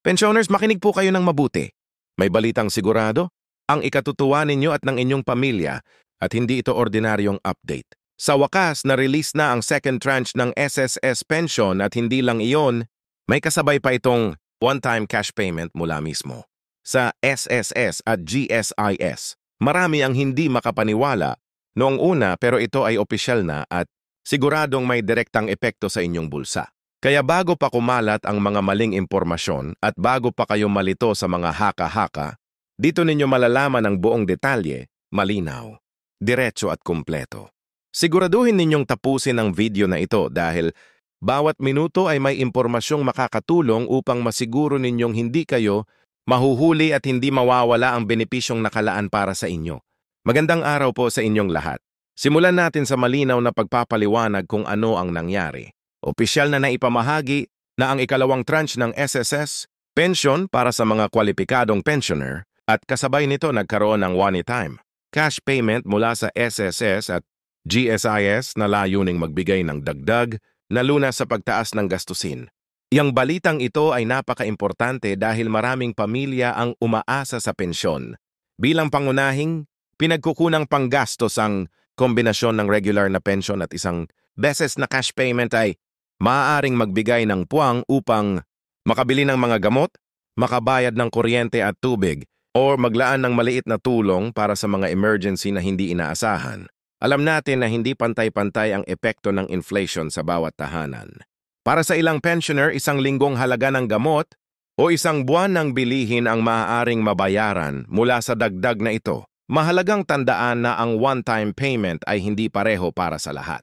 Pensioners, makinig po kayo ng mabuti. May balitang sigurado, ang ikatutuwa ninyo at ng inyong pamilya at hindi ito ordinaryong update. Sa wakas, na-release na ang second tranche ng SSS pension at hindi lang iyon, may kasabay pa itong one-time cash payment mula mismo. Sa SSS at GSIS, marami ang hindi makapaniwala noong una pero ito ay opisyal na at siguradong may direktang epekto sa inyong bulsa. Kaya bago pa kumalat ang mga maling impormasyon at bago pa kayo malito sa mga haka-haka, dito ninyo malalaman ang buong detalye, malinaw, diretso at kumpleto. Siguraduhin ninyong tapusin ang video na ito dahil bawat minuto ay may impormasyong makakatulong upang masiguro ninyong hindi kayo mahuhuli at hindi mawawala ang benepisyong nakalaan para sa inyo. Magandang araw po sa inyong lahat. Simulan natin sa malinaw na pagpapaliwanag kung ano ang nangyari. Opisyal na naipamahagi na ang ikalawang tranche ng SSS, pension para sa mga kwalipikadong pensioner, at kasabay nito nagkaroon ng one-time cash payment mula sa SSS at GSIS na layuning magbigay ng dagdag na lunas sa pagtaas ng gastusin. Yang balitang ito ay napaka-importante dahil maraming pamilya ang umaasa sa pensyon. Bilang pangunahing, pinagkukunang panggastos ang kombinasyon ng regular na pension at isang beses na cash payment ay maaaring magbigay ng puwang upang makabili ng mga gamot, makabayad ng kuryente at tubig, o maglaan ng maliit na tulong para sa mga emergency na hindi inaasahan. Alam natin na hindi pantay-pantay ang epekto ng inflation sa bawat tahanan. Para sa ilang pensioner, isang linggong halaga ng gamot o isang buwan ng bilihin ang maaaring mabayaran mula sa dagdag na ito. Mahalagang tandaan na ang one-time payment ay hindi pareho para sa lahat.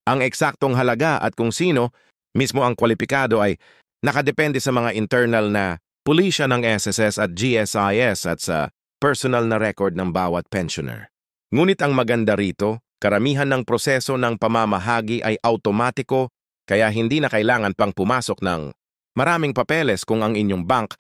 Ang eksaktong halaga at kung sino mismo ang kwalipikado ay nakadepende sa mga internal na pulisya ng SSS at GSIS at sa personal na record ng bawat pensioner. Ngunit ang maganda rito, karamihan ng proseso ng pamamahagi ay automatiko kaya hindi na kailangan pang pumasok ng maraming papeles kung ang inyong bank,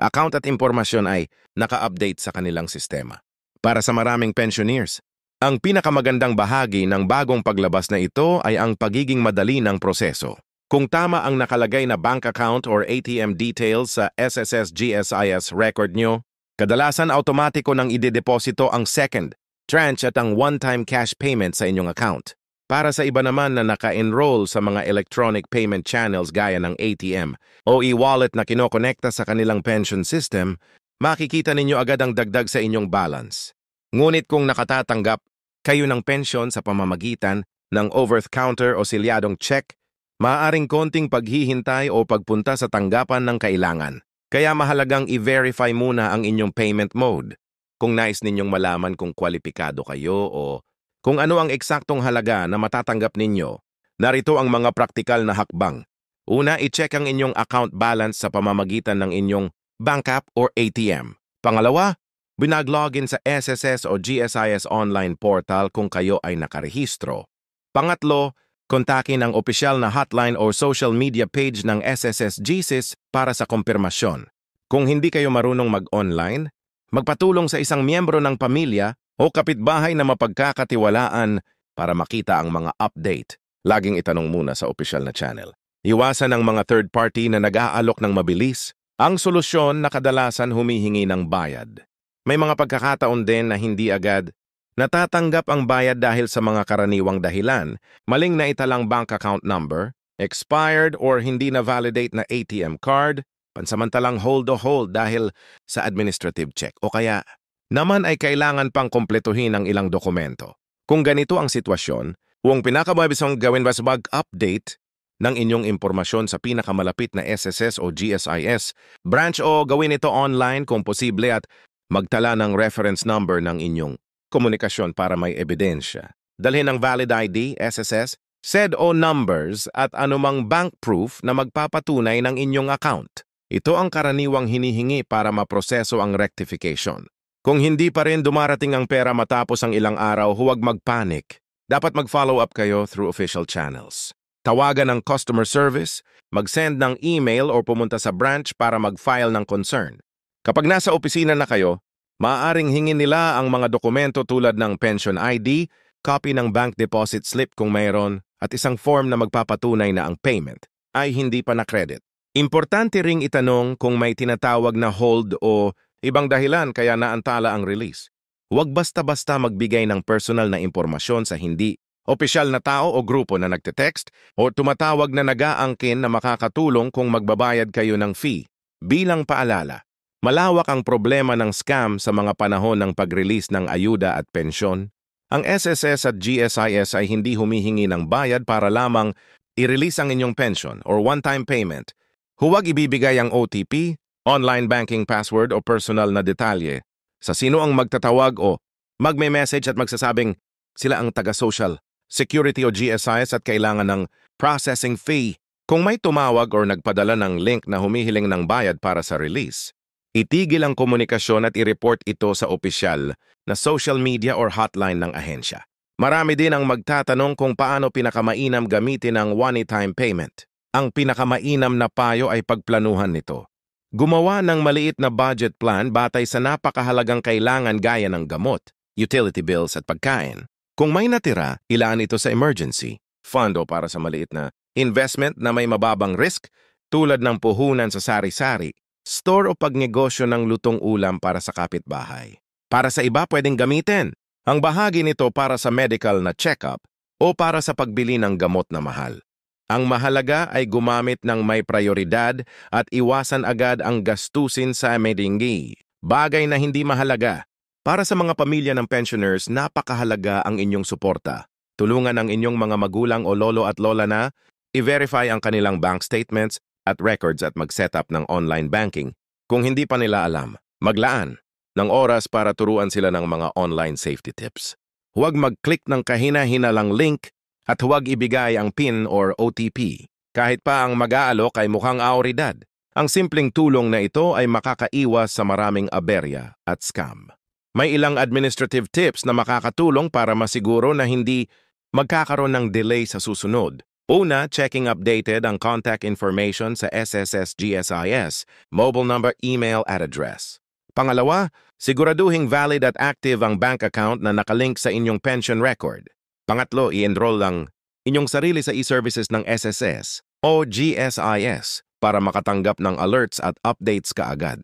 account at impormasyon ay naka-update sa kanilang sistema. Para sa maraming pensioners, ang pinakamagandang bahagi ng bagong paglabas na ito ay ang pagiging madali ng proseso. Kung tama ang nakalagay na bank account or ATM details sa SSS GSIS record nyo, kadalasan automatiko nang idedeposito ang second tranche at ang one-time cash payment sa inyong account. Para sa iba naman na naka-enroll sa mga electronic payment channels gaya ng ATM o e-wallet na kinokonekta sa kanilang pension system, makikita ninyo agad ang dagdag sa inyong balance. Ngunit kung nakatatanggap kayo ng pensyon sa pamamagitan ng over-the-counter o silyadong check, maaaring konting paghihintay o pagpunta sa tanggapan ng kailangan. Kaya mahalagang i-verify muna ang inyong payment mode. Kung nais ninyong malaman kung kwalipikado kayo o kung ano ang eksaktong halaga na matatanggap ninyo, narito ang mga praktikal na hakbang. Una, i-check ang inyong account balance sa pamamagitan ng inyong bank app or ATM. Pangalawa, binag-login sa SSS o GSIS online portal kung kayo ay nakarehistro. Pangatlo, kontakin ang opisyal na hotline o social media page ng SSS GSIS para sa kumpirmasyon. Kung hindi kayo marunong mag-online, magpatulong sa isang miyembro ng pamilya o kapitbahay na mapagkakatiwalaan para makita ang mga update. Laging itanong muna sa opisyal na channel. Iwasan ang mga third party na nag-aalok ng mabilis. Ang solusyon na kadalasan humihingi ng bayad. May mga pagkakataon din na hindi agad natatanggap ang bayad dahil sa mga karaniwang dahilan, maling na italang bank account number, expired or hindi na validate na ATM card, pansamantalang hold dahil sa administrative check o kaya naman ay kailangan pang kumpletuhin ang ilang dokumento. Kung ganito ang sitwasyon, huwag pinakamabisang gawin ba sa update ng inyong impormasyon sa pinakamalapit na SSS o GSIS branch o gawin ito online kung posible at magtala ng reference number ng inyong komunikasyon para may ebidensya. Dalhin ang valid ID, SSS, SED-O numbers at anumang bank proof na magpapatunay ng inyong account. Ito ang karaniwang hinihingi para maproseso ang rectification. Kung hindi pa rin dumarating ang pera matapos ang ilang araw, huwag magpanik. Dapat mag-follow up kayo through official channels. Tawagan ng customer service, mag-send ng email o pumunta sa branch para mag-file ng concern. Kapag nasa opisina na kayo, maaaring hingin nila ang mga dokumento tulad ng pension ID, copy ng bank deposit slip kung mayroon, at isang form na magpapatunay na ang payment ay hindi pa na-credit. Importante ring itanong kung may tinatawag na hold o ibang dahilan kaya naantala ang release. Huwag basta-basta magbigay ng personal na impormasyon sa hindi opisyal na tao o grupo na nagte-text o tumatawag na nag-aangkin na makakatulong kung magbabayad kayo ng fee. Bilang paalala, malawak ang problema ng scam sa mga panahon ng pag-release ng ayuda at pensyon. Ang SSS at GSIS ay hindi humihingi ng bayad para lamang i-release ang inyong pension or one-time payment. Huwag ibibigay ang OTP, online banking password o personal na detalye sa sino ang magtatawag o magme-message at magsasabing sila ang taga-social security o GSIS at kailangan ng processing fee. Kung may tumawag o nagpadala ng link na humihiling ng bayad para sa release, itigil ang komunikasyon at i-report ito sa opisyal na social media or hotline ng ahensya. Marami din ang magtatanong kung paano pinakamainam gamitin ang one-time payment. Ang pinakamainam na payo ay pagplanuhan nito. Gumawa ng maliit na budget plan batay sa napakahalagang kailangan gaya ng gamot, utility bills at pagkain. Kung may natira, ilaan ito sa emergency fund o para sa maliit na investment na may mababang risk tulad ng puhunan sa sari-sari, store o pagnegosyo ng lutong ulam para sa kapitbahay. Para sa iba pwedeng gamitin ang bahagi nito para sa medical na check-up o para sa pagbili ng gamot na mahal. Ang mahalaga ay gumamit ng may prioridad at iwasan agad ang gastusin sa medingi, bagay na hindi mahalaga. Para sa mga pamilya ng pensioners, napakahalaga ang inyong suporta. Tulungan ang inyong mga magulang o lolo at lola na i-verify ang kanilang bank statements at records at mag-set up ng online banking. Kung hindi pa nila alam, maglaan ng oras para turuan sila ng mga online safety tips. Huwag mag-click ng kahina-hinalang link at huwag ibigay ang PIN or OTP. Kahit pa ang mag-aalok ay mukhang autoridad. Ang simpleng tulong na ito ay makakaiwas sa maraming aberya at scam. May ilang administrative tips na makakatulong para masiguro na hindi magkakaroon ng delay sa susunod. Una, checking updated ang contact information sa SSS GSIS, mobile number, email at address. Pangalawa, siguraduhing valid at active ang bank account na nakalink sa inyong pension record. Pangatlo, i-enroll lang inyong sarili sa e-services ng SSS o GSIS para makatanggap ng alerts at updates kaagad.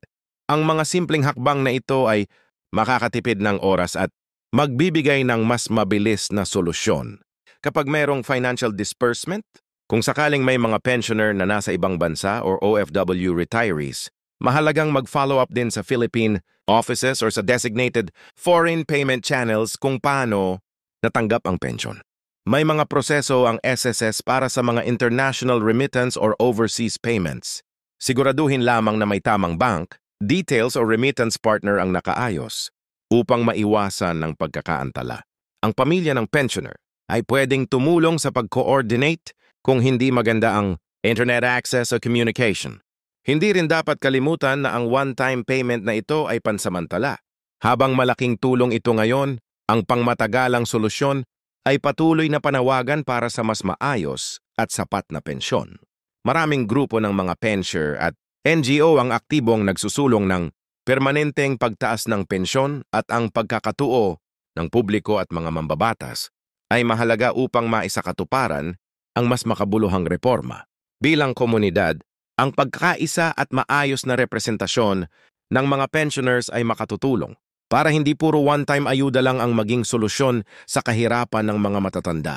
Ang mga simpleng hakbang na ito ay makakatipid ng oras at magbibigay ng mas mabilis na solusyon. Kapag mayroong financial disbursement, kung sakaling may mga pensioner na nasa ibang bansa or OFW retirees, mahalagang mag-follow up din sa Philippine offices or sa designated foreign payment channels kung paano natanggap ang pension. May mga proseso ang SSS para sa mga international remittance or overseas payments. Siguraduhin lamang na may tamang bank, details o remittance partner ang nakaayos upang maiwasan ng pagkakaantala. Ang pamilya ng pensioner ay pwedeng tumulong sa pag-coordinate kung hindi maganda ang internet access o communication. Hindi rin dapat kalimutan na ang one-time payment na ito ay pansamantala. Habang malaking tulong ito ngayon, ang pangmatagalang solusyon ay patuloy na panawagan para sa mas maayos at sapat na pensyon. Maraming grupo ng mga pensioner at NGO ang aktibong nagsusulong ng permanenteng pagtaas ng pensyon at ang pagkakatuo ng publiko at mga mambabatas ay mahalaga upang maisakatuparan ang mas makabuluhang reforma. Bilang komunidad, ang pagkakaisa at maayos na representasyon ng mga pensioners ay makatutulong para hindi puro one-time ayuda lang ang maging solusyon sa kahirapan ng mga matatanda.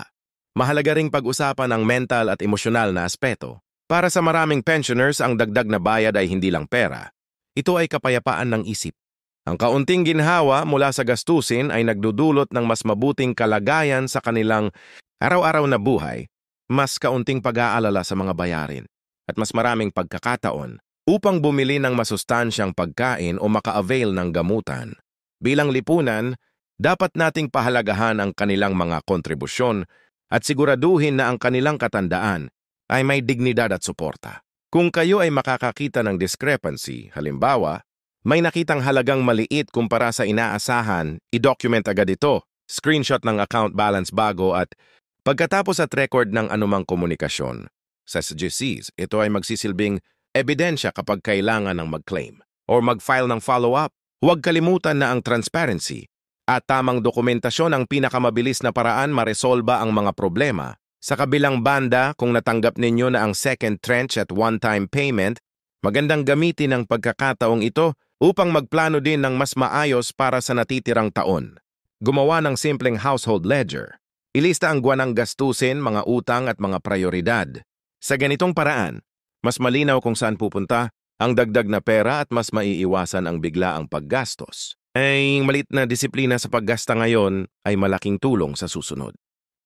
Mahalaga ring pag-usapan ang mental at emosyonal na aspeto. Para sa maraming pensioners, ang dagdag na bayad ay hindi lang pera. Ito ay kapayapaan ng isip. Ang kaunting ginhawa mula sa gastusin ay nagdudulot ng mas mabuting kalagayan sa kanilang araw-araw na buhay, mas kaunting pag-aalala sa mga bayarin, at mas maraming pagkakataon upang bumili ng masustansyang pagkain o maka-avail ng gamutan. Bilang lipunan, dapat nating pahalagahan ang kanilang mga kontribusyon at siguraduhin na ang kanilang katandaan ay may dignidad at suporta. Kung kayo ay makakakita ng discrepancy, halimbawa, may nakitang halagang maliit kumpara sa inaasahan, i-document agad ito, screenshot ng account balance bago at pagkatapos at record ng anumang komunikasyon. Sa SGCs, ito ay magsisilbing ebidensya kapag kailangan ng mag-claim o mag-file ng follow-up. Huwag kalimutan na ang transparency at tamang dokumentasyon ang pinakamabilis na paraan maresolba ang mga problema Sa kabilang banda, kung natanggap ninyo na ang second tranche at one-time payment, magandang gamitin ang pagkakataong ito upang magplano din ng mas maayos para sa natitirang taon. Gumawa ng simpleng household ledger. Ilista ang buwanang gastusin, mga utang at mga prioridad. Sa ganitong paraan, mas malinaw kung saan pupunta ang dagdag na pera at mas maiiwasan ang biglaang paggastos. Ay malit na disiplina sa paggasta ngayon ay malaking tulong sa susunod.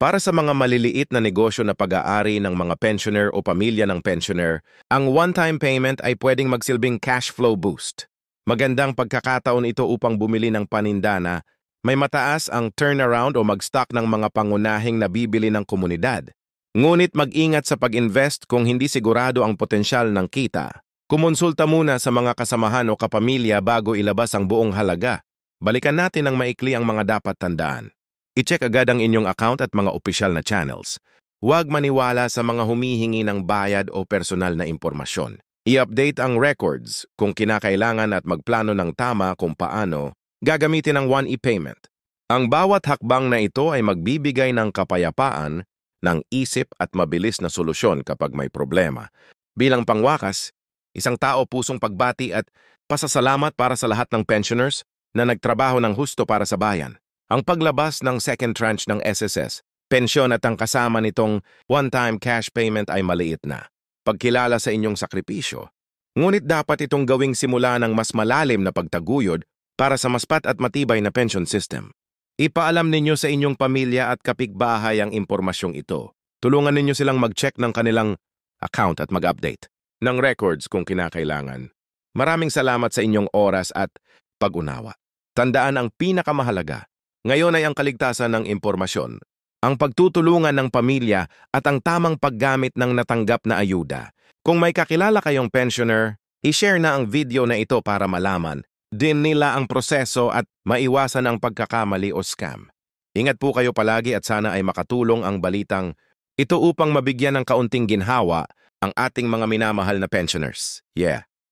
Para sa mga maliliit na negosyo na pag-aari ng mga pensioner o pamilya ng pensioner, ang one-time payment ay pwedeng magsilbing cash flow boost. Magandang pagkakataon ito upang bumili ng paninda na may mataas ang turnaround o mag-stock ng mga pangunahing nabibili ng komunidad. Ngunit mag-ingat sa pag-invest kung hindi sigurado ang potensyal ng kita. Kumonsulta muna sa mga kasamahan o kapamilya bago ilabas ang buong halaga. Balikan natin ng maikli ang mga dapat tandaan. I-check agad ang inyong account at mga opisyal na channels. Huwag maniwala sa mga humihingi ng bayad o personal na impormasyon. I-update ang records kung kinakailangan at magplano ng tama kung paano gagamitin ang One e-payment. Ang bawat hakbang na ito ay magbibigay ng kapayapaan, ng isip at mabilis na solusyon kapag may problema. Bilang pangwakas, isang tao pusong pagbati at pasasalamat para sa lahat ng pensioners na nagtrabaho ng husto para sa bayan. Ang paglabas ng second tranche ng SSS, pensyon at ang kasama nitong one-time cash payment ay maliit na. Pagkilala sa inyong sakripisyo. Ngunit dapat itong gawing simula ng mas malalim na pagtaguyod para sa maspat at matibay na pension system. Ipaalam ninyo sa inyong pamilya at kapitbahay ang impormasyong ito. Tulungan ninyo silang mag-check ng kanilang account at mag-update ng records kung kinakailangan. Maraming salamat sa inyong oras at pag-unawa. Tandaan ang pinakamahalaga. Ngayon ay ang kaligtasan ng impormasyon, ang pagtutulungan ng pamilya at ang tamang paggamit ng natanggap na ayuda. Kung may kakilala kayong pensioner, i-share na ang video na ito para malaman din nila ang proseso at maiwasan ang pagkakamali o scam. Ingat po kayo palagi at sana ay makatulong ang balitang ito upang mabigyan ng kaunting ginhawa ang ating mga minamahal na pensioners. Yeah.